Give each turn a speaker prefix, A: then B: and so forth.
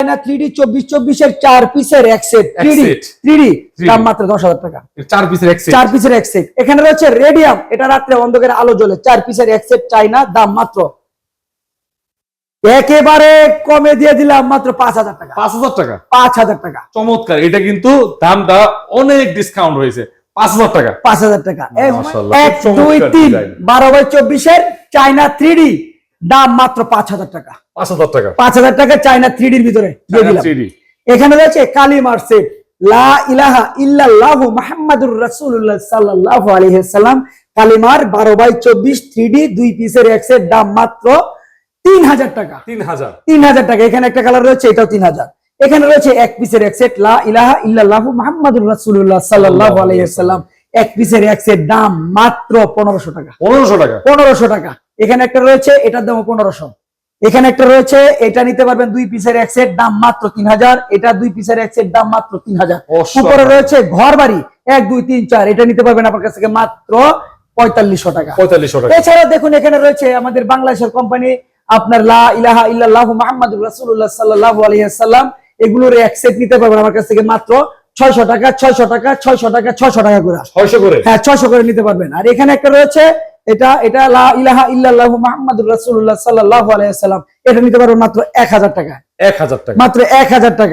A: China 3D 24-24 এর 4 পিসের এক সেট 3D দাম মাত্র 10,000 টাকা।
B: 4 পিসের এক সেট,
A: 4 পিসের এক সেট। এখানে রয়েছে রেডিয়াম, এটা রাত্রে অন্ধকারে আলো জ্বলে, 4 পিসের এক সেট চায়না, দাম মাত্র একেবারে কমে দিয়ে দিলাম মাত্র 5,000 টাকা।
B: 5,000 টাকা,
A: 5,000 টাকা।
B: চমৎকার। এটা কিন্তু দামটা অনেক ডিসকাউন্ট হয়েছে, 5,000 টাকা।
A: 5,000 টাকা।
B: মাশাআল্লাহ,
A: 1
B: খুব
A: 2
B: চমৎকার
A: 3
B: ডিজাইন।
A: 12x24 এর চায়না 3D দাম মাত্র 5,000 টাকা।
B: 5,000 টাকা,
A: 5,000 টাকা চায়না 3D এর ভিতরে দিয়ে দিলাম।
B: 3D।
A: এখানে রয়েছে কালিমার সেট, লা ইলাহা ইল্লাল্লাহু মুহাম্মাদুর রাসূলুল্লাহ সাল্লাল্লাহু আলাইহি ওয়াসাল্লাম, কালিমার 12x24 3D 2 পিসের এক সেট, দাম মাত্র 3,000 টাকা।
B: 3,000
A: টাকা। এখানে একটা কালার রয়েছে, এটাও 3,000। এখানে রয়েছে এক পিসের এক সেট, লা ইলাহা ইল্লাল্লাহু মুহাম্মাদুর রাসূলুল্লাহ সাল্লাল্লাহু আলাইহি ওয়াসাল্লাম, এক পিসের এক সেট, দাম মাত্র 1500 টাকা।
B: 1500 টাকা,
A: 1500 টাকা। এখানে একটা রয়েছে, এটার দাম 1500। এখানে একটা রয়েছে, এটা নিতে পারবেন 2 পিসের এক সেট, দাম মাত্র 3,000। এটা 2 পিসের এক সেট, দাম মাত্র 3,000। উপরে রয়েছে ঘর বাড়ি 1 2 3 4, এটা নিতে পারবেন আপনার কাছ থেকে মাত্র 4500 টাকা।
B: 4500 টাকা।
A: এছাড়া দেখুন এখানে রয়েছে আমাদের বাংলাদেশের কোম্পানি আপনার লা ইলাহা ইল্লাল্লাহু মুহাম্মাদুর রাসূলুল্লাহ সাল্লাল্লাহু আলাইহি ওয়াসাল্লাম, এগুলোর এক সেট নিতে পারবেন আমার কাছ থেকে মাত্র 600 টাকা, 600 টাকা, 600 টাকা, 600 টাকা করে।
B: 600 করে,
A: হ্যাঁ 600 করে নিতে পারবেন। আর এখানে একটা রয়েছে, এটা লা ইলাহা ইল্লাল্লাহু মুহাম্মাদুর রাসূলুল্লাহ সাল্লাল্লাহু আলাইহি ওয়াসাল্লাম, এটা নিতে পারবেন মাত্র 1000 টাকা।
B: 1000 টাকা,
A: মাত্র 1000 টাকা।